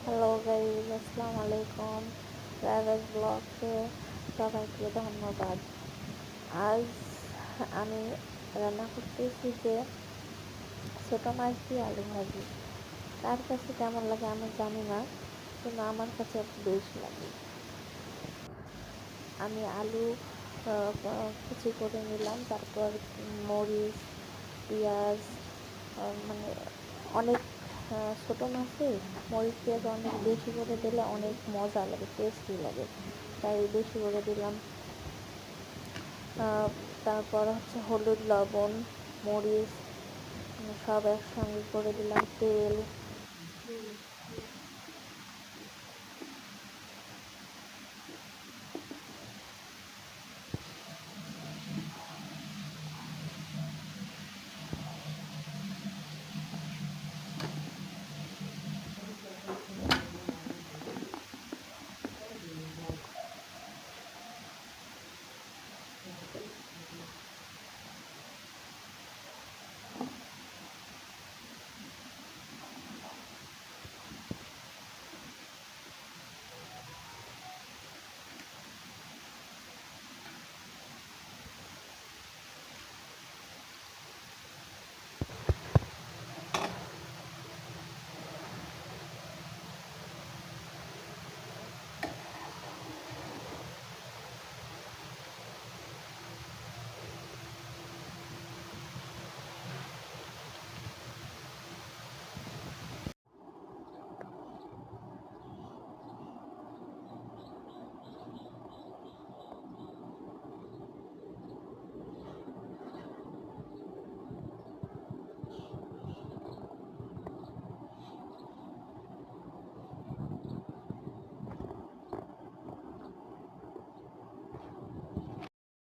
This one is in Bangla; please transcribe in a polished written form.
হ্যালো গাইস, আসসালামু আলাইকুম। রাজাস ব্লগে সবাইকে ধন্যবাদ। আজ আমি রান্না করতেছি যে ছোটো মাছ দিয়ে আলু ভাজি। কার কাছে কেমন লাগে আমি জানি না, কিন্তু আমার কাছে বেশ লাগে। আমি আলু কুচি করে নিলাম, তারপর মরিচ, পেঁয়াজ, মানে অনেক ছোটো মাছে মরিচ পেঁয়াজ অনেক বেশি করে দিলে অনেক মজা লাগে, টেস্টি লাগে, তাই বেশি করে দিলাম। তারপর হচ্ছে হলুদ, লবণ, মরিচ সব একসঙ্গে করে দিলাম, তেল,